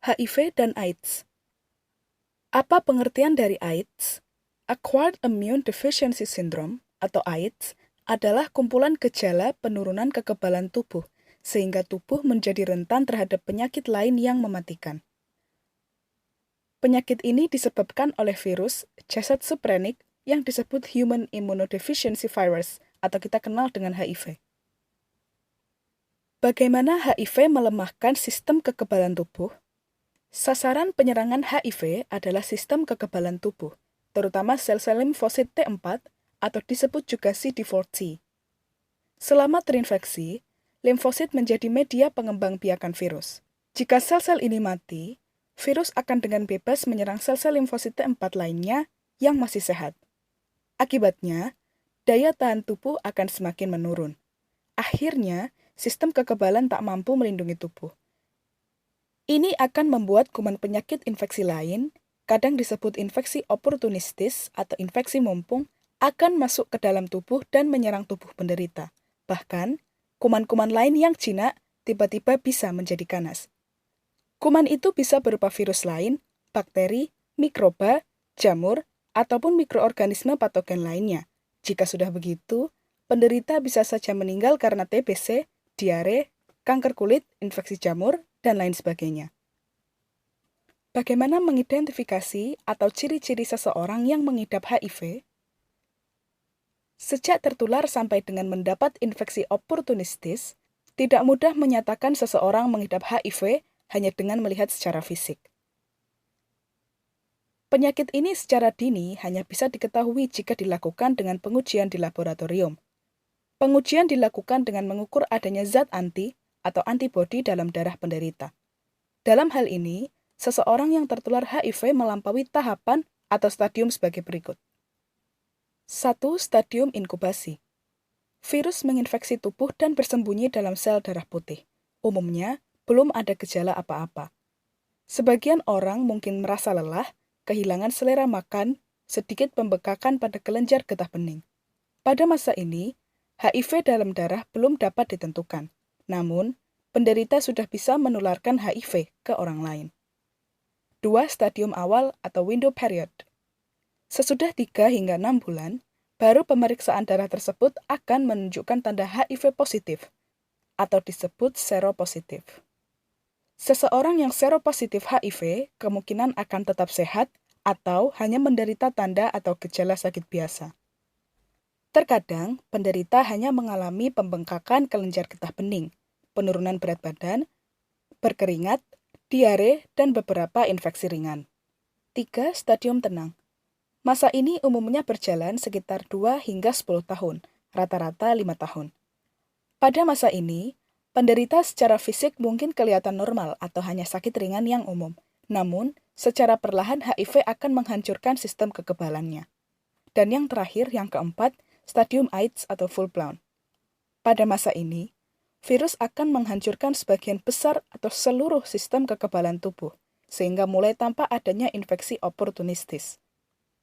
HIV dan AIDS. Apa pengertian dari AIDS? Acquired Immune Deficiency Syndrome atau AIDS adalah kumpulan gejala penurunan kekebalan tubuh, sehingga tubuh menjadi rentan terhadap penyakit lain yang mematikan. Penyakit ini disebabkan oleh virus jasad suprenic yang disebut Human Immunodeficiency Virus atau kita kenal dengan HIV. Bagaimana HIV melemahkan sistem kekebalan tubuh? Sasaran penyerangan HIV adalah sistem kekebalan tubuh, terutama sel-sel limfosit T4 atau disebut juga CD4 T. Selama terinfeksi, limfosit menjadi media pengembang biakan virus. Jika sel-sel ini mati, virus akan dengan bebas menyerang sel-sel limfosit T4 lainnya yang masih sehat. Akibatnya, daya tahan tubuh akan semakin menurun. Akhirnya, sistem kekebalan tak mampu melindungi tubuh. Ini akan membuat kuman penyakit infeksi lain, kadang disebut infeksi oportunistis atau infeksi mumpung, akan masuk ke dalam tubuh dan menyerang tubuh penderita. Bahkan, kuman-kuman lain yang jinak tiba-tiba bisa menjadi ganas. Kuman itu bisa berupa virus lain, bakteri, mikroba, jamur, ataupun mikroorganisme patogen lainnya. Jika sudah begitu, penderita bisa saja meninggal karena TBC, diare, kanker kulit, infeksi jamur, dan lain sebagainya. Bagaimana mengidentifikasi atau ciri-ciri seseorang yang mengidap HIV? Sejak tertular sampai dengan mendapat infeksi oportunistis, tidak mudah menyatakan seseorang mengidap HIV hanya dengan melihat secara fisik. Penyakit ini secara dini hanya bisa diketahui jika dilakukan dengan pengujian di laboratorium. Pengujian dilakukan dengan mengukur adanya zat anti atau antibodi dalam darah penderita. Dalam hal ini, seseorang yang tertular HIV melampaui tahapan atau stadium sebagai berikut. 1. Stadium inkubasi. Virus menginfeksi tubuh dan bersembunyi dalam sel darah putih. Umumnya, belum ada gejala apa-apa. Sebagian orang mungkin merasa lelah, kehilangan selera makan, sedikit pembekakan pada kelenjar getah bening. Pada masa ini, HIV dalam darah belum dapat ditentukan. Namun, penderita sudah bisa menularkan HIV ke orang lain. 2. Stadium awal atau window period. Sesudah 3 hingga 6 bulan, baru pemeriksaan darah tersebut akan menunjukkan tanda HIV positif atau disebut seropositif. Seseorang yang seropositif HIV kemungkinan akan tetap sehat atau hanya menderita tanda atau gejala sakit biasa. Terkadang, penderita hanya mengalami pembengkakan kelenjar getah bening, penurunan berat badan, berkeringat, diare, dan beberapa infeksi ringan. 3. Stadium tenang. Masa ini umumnya berjalan sekitar 2 hingga 10 tahun, rata-rata 5 tahun. Pada masa ini, penderita secara fisik mungkin kelihatan normal atau hanya sakit ringan yang umum. Namun, secara perlahan HIV akan menghancurkan sistem kekebalannya. Dan yang terakhir, yang keempat, stadium AIDS atau full-blown. Pada masa ini, virus akan menghancurkan sebagian besar atau seluruh sistem kekebalan tubuh, sehingga mulai tampak adanya infeksi oportunistis.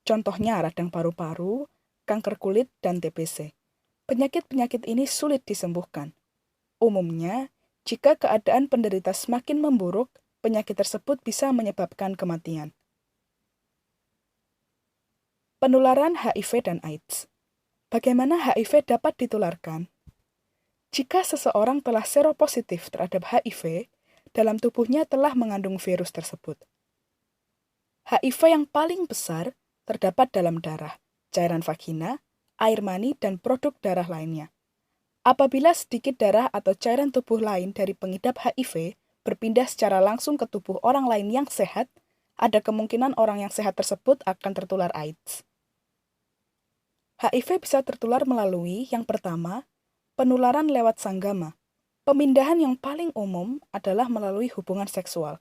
Contohnya radang paru-paru, kanker kulit, dan TBC. Penyakit-penyakit ini sulit disembuhkan. Umumnya, jika keadaan penderita semakin memburuk, penyakit tersebut bisa menyebabkan kematian. Penularan HIV dan AIDS. Bagaimana HIV dapat ditularkan? Jika seseorang telah seropositif terhadap HIV, dalam tubuhnya telah mengandung virus tersebut. HIV yang paling besar terdapat dalam darah, cairan vagina, air mani, dan produk darah lainnya. Apabila sedikit darah atau cairan tubuh lain dari pengidap HIV berpindah secara langsung ke tubuh orang lain yang sehat, ada kemungkinan orang yang sehat tersebut akan tertular AIDS. HIV bisa tertular melalui, yang pertama, penularan lewat sanggama. Pemindahan yang paling umum adalah melalui hubungan seksual.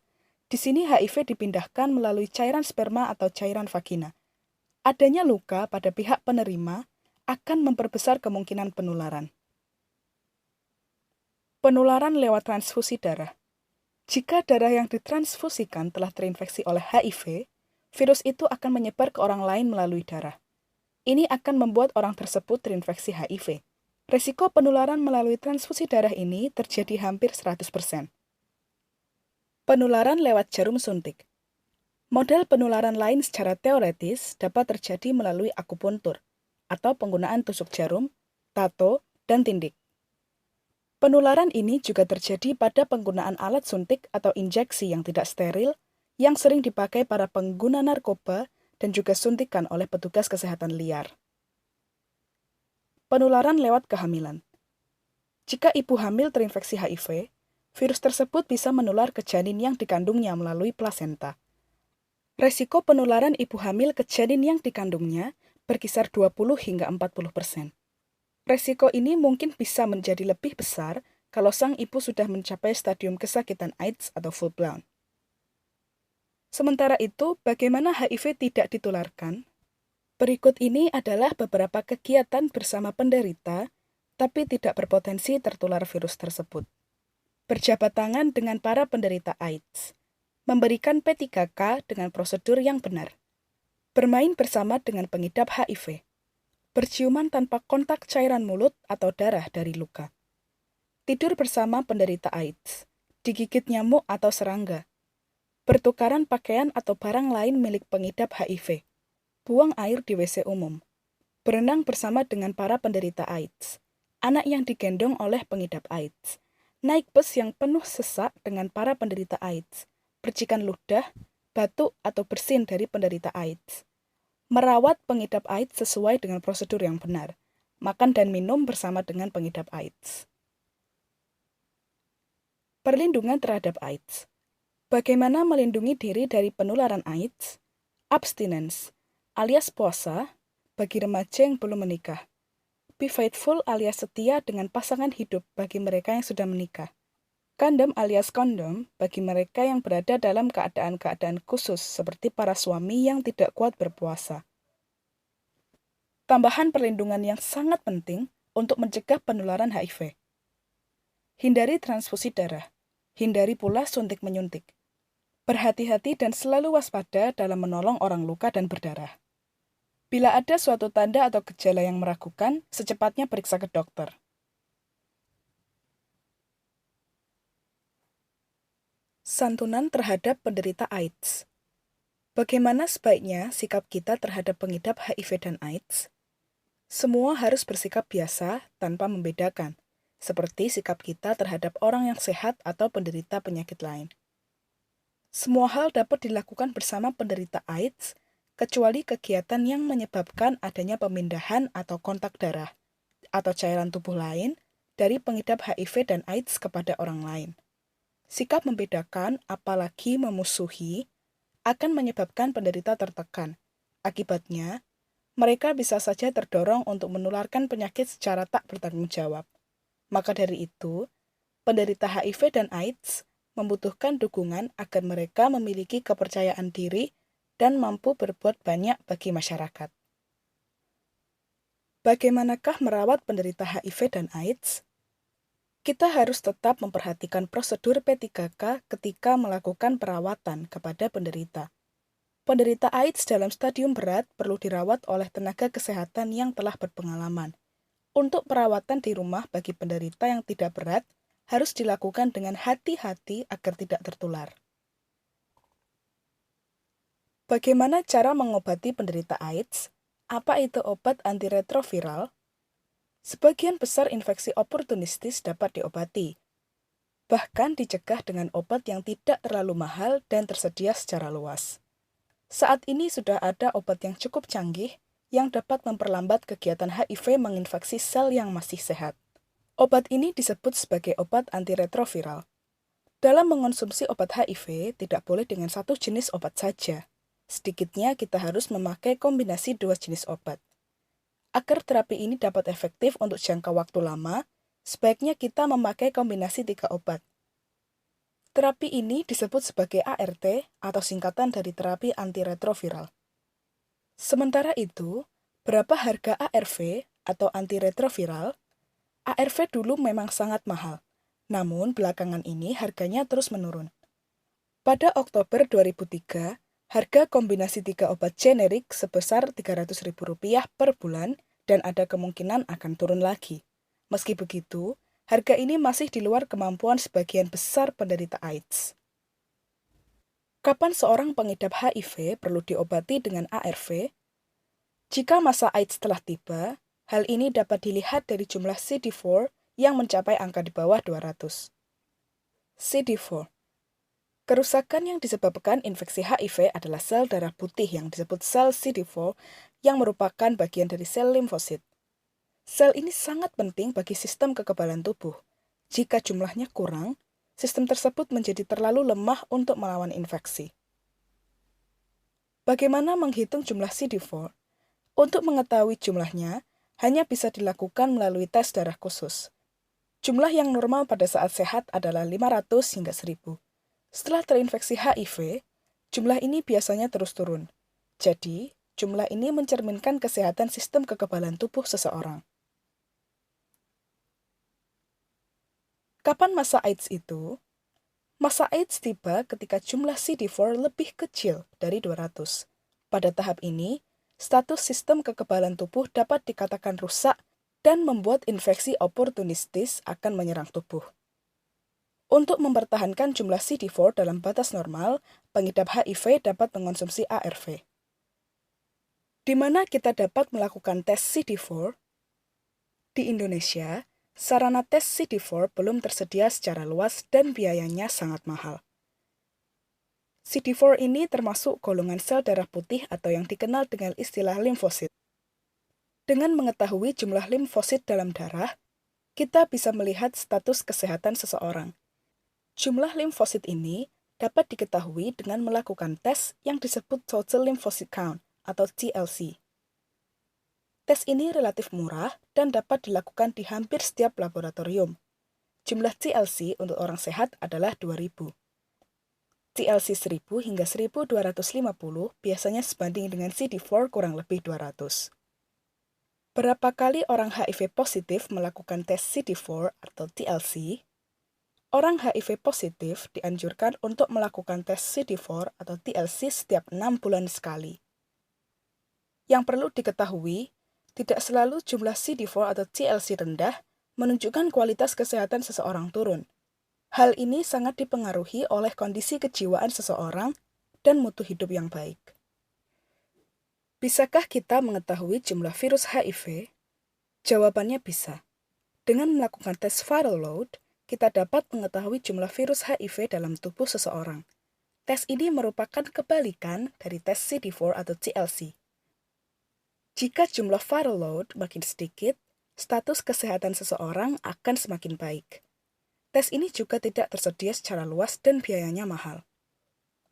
Di sini HIV dipindahkan melalui cairan sperma atau cairan vagina. Adanya luka pada pihak penerima akan memperbesar kemungkinan penularan. Penularan lewat transfusi darah. Jika darah yang ditransfusikan telah terinfeksi oleh HIV, virus itu akan menyebar ke orang lain melalui darah. Ini akan membuat orang tersebut terinfeksi HIV. Resiko penularan melalui transfusi darah ini terjadi hampir 100%. Penularan lewat jarum suntik. Model penularan lain secara teoretis dapat terjadi melalui akupuntur atau penggunaan tusuk jarum, tato, dan tindik. Penularan ini juga terjadi pada penggunaan alat suntik atau injeksi yang tidak steril yang sering dipakai para pengguna narkoba dan juga suntikan oleh petugas kesehatan liar. Penularan lewat kehamilan. Jika ibu hamil terinfeksi HIV, virus tersebut bisa menular ke janin yang dikandungnya melalui plasenta. Resiko penularan ibu hamil ke janin yang dikandungnya berkisar 20 hingga 40%. Resiko ini mungkin bisa menjadi lebih besar kalau sang ibu sudah mencapai stadium kesakitan AIDS atau full-blown. Sementara itu, bagaimana HIV tidak ditularkan? Berikut ini adalah beberapa kegiatan bersama penderita, tapi tidak berpotensi tertular virus tersebut. Berjabat tangan dengan para penderita AIDS, memberikan P3K dengan prosedur yang benar, bermain bersama dengan pengidap HIV, berciuman tanpa kontak cairan mulut atau darah dari luka, tidur bersama penderita AIDS, digigit nyamuk atau serangga, bertukaran pakaian atau barang lain milik pengidap HIV, buang air di WC umum, berenang bersama dengan para penderita AIDS, anak yang digendong oleh pengidap AIDS, naik bus yang penuh sesak dengan para penderita AIDS, percikan ludah, batuk atau bersin dari penderita AIDS, merawat pengidap AIDS sesuai dengan prosedur yang benar, makan dan minum bersama dengan pengidap AIDS. Perlindungan terhadap AIDS. Bagaimana melindungi diri dari penularan AIDS? Abstinence, alias puasa, bagi remaja yang belum menikah. Be faithful alias setia dengan pasangan hidup bagi mereka yang sudah menikah. Kondom alias kondom bagi mereka yang berada dalam keadaan-keadaan khusus seperti para suami yang tidak kuat berpuasa. Tambahan perlindungan yang sangat penting untuk mencegah penularan HIV. Hindari transfusi darah. Hindari pula suntik-menyuntik. Berhati-hati dan selalu waspada dalam menolong orang luka dan berdarah. Bila ada suatu tanda atau gejala yang meragukan, secepatnya periksa ke dokter. Santunan terhadap penderita AIDS. Bagaimana sebaiknya sikap kita terhadap pengidap HIV dan AIDS? Semua harus bersikap biasa tanpa membedakan, seperti sikap kita terhadap orang yang sehat atau penderita penyakit lain. Semua hal dapat dilakukan bersama penderita AIDS, kecuali kegiatan yang menyebabkan adanya pemindahan atau kontak darah atau cairan tubuh lain dari pengidap HIV dan AIDS kepada orang lain. Sikap membedakan, apalagi memusuhi, akan menyebabkan penderita tertekan. Akibatnya, mereka bisa saja terdorong untuk menularkan penyakit secara tak bertanggung jawab. Maka dari itu, penderita HIV dan AIDS membutuhkan dukungan agar mereka memiliki kepercayaan diri dan mampu berbuat banyak bagi masyarakat. Bagaimanakah merawat penderita HIV dan AIDS? Kita harus tetap memperhatikan prosedur P3K ketika melakukan perawatan kepada penderita. Penderita AIDS dalam stadium berat perlu dirawat oleh tenaga kesehatan yang telah berpengalaman. Untuk perawatan di rumah bagi penderita yang tidak berat, harus dilakukan dengan hati-hati agar tidak tertular. Bagaimana cara mengobati penderita AIDS? Apa itu obat antiretroviral? Sebagian besar infeksi oportunistis dapat diobati, bahkan dicegah dengan obat yang tidak terlalu mahal dan tersedia secara luas. Saat ini sudah ada obat yang cukup canggih yang dapat memperlambat kegiatan HIV menginfeksi sel yang masih sehat. Obat ini disebut sebagai obat antiretroviral. Dalam mengonsumsi obat HIV, tidak boleh dengan satu jenis obat saja. Sedikitnya kita harus memakai kombinasi dua jenis obat. Agar terapi ini dapat efektif untuk jangka waktu lama, sebaiknya kita memakai kombinasi 3 obat. Terapi ini disebut sebagai ART atau singkatan dari terapi antiretroviral. Sementara itu, berapa harga ARV atau antiretroviral? ARV dulu memang sangat mahal, namun belakangan ini harganya terus menurun. Pada Oktober 2003, harga kombinasi 3 obat generik sebesar Rp300.000 per bulan dan ada kemungkinan akan turun lagi. Meski begitu, harga ini masih di luar kemampuan sebagian besar penderita AIDS. Kapan seorang pengidap HIV perlu diobati dengan ARV? Jika masa AIDS telah tiba, hal ini dapat dilihat dari jumlah CD4 yang mencapai angka di bawah 200. CD4. Kerusakan yang disebabkan infeksi HIV adalah sel darah putih yang disebut sel CD4 yang merupakan bagian dari sel limfosit. Sel ini sangat penting bagi sistem kekebalan tubuh. Jika jumlahnya kurang, sistem tersebut menjadi terlalu lemah untuk melawan infeksi. Bagaimana menghitung jumlah CD4? Untuk mengetahui jumlahnya, hanya bisa dilakukan melalui tes darah khusus. Jumlah yang normal pada saat sehat adalah 500 hingga 1000. Setelah terinfeksi HIV, jumlah ini biasanya terus turun. Jadi, jumlah ini mencerminkan kesehatan sistem kekebalan tubuh seseorang. Kapan masa AIDS itu? Masa AIDS tiba ketika jumlah CD4 lebih kecil dari 200. Pada tahap ini, status sistem kekebalan tubuh dapat dikatakan rusak dan membuat infeksi oportunistis akan menyerang tubuh. Untuk mempertahankan jumlah CD4 dalam batas normal, pengidap HIV dapat mengonsumsi ARV. Di mana kita dapat melakukan tes CD4? Di Indonesia, sarana tes CD4 belum tersedia secara luas dan biayanya sangat mahal. CD4 ini termasuk golongan sel darah putih atau yang dikenal dengan istilah limfosit. Dengan mengetahui jumlah limfosit dalam darah, kita bisa melihat status kesehatan seseorang. Jumlah limfosit ini dapat diketahui dengan melakukan tes yang disebut Total Lymphocyte Count atau TLC. Tes ini relatif murah dan dapat dilakukan di hampir setiap laboratorium. Jumlah TLC untuk orang sehat adalah 2000. TLC 1000 hingga 1250 biasanya sebanding dengan CD4 kurang lebih 200. Berapa kali orang HIV positif melakukan tes CD4 atau TLC? Orang HIV positif dianjurkan untuk melakukan tes CD4 atau TLC setiap 6 bulan sekali. Yang perlu diketahui, tidak selalu jumlah CD4 atau TLC rendah menunjukkan kualitas kesehatan seseorang turun. Hal ini sangat dipengaruhi oleh kondisi kejiwaan seseorang dan mutu hidup yang baik. Bisakah kita mengetahui jumlah virus HIV? Jawabannya bisa. Dengan melakukan tes viral load, kita dapat mengetahui jumlah virus HIV dalam tubuh seseorang. Tes ini merupakan kebalikan dari tes CD4 atau TLC. Jika jumlah viral load makin sedikit, status kesehatan seseorang akan semakin baik. Tes ini juga tidak tersedia secara luas dan biayanya mahal.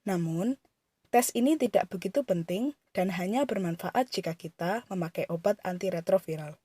Namun, tes ini tidak begitu penting dan hanya bermanfaat jika kita memakai obat antiretroviral.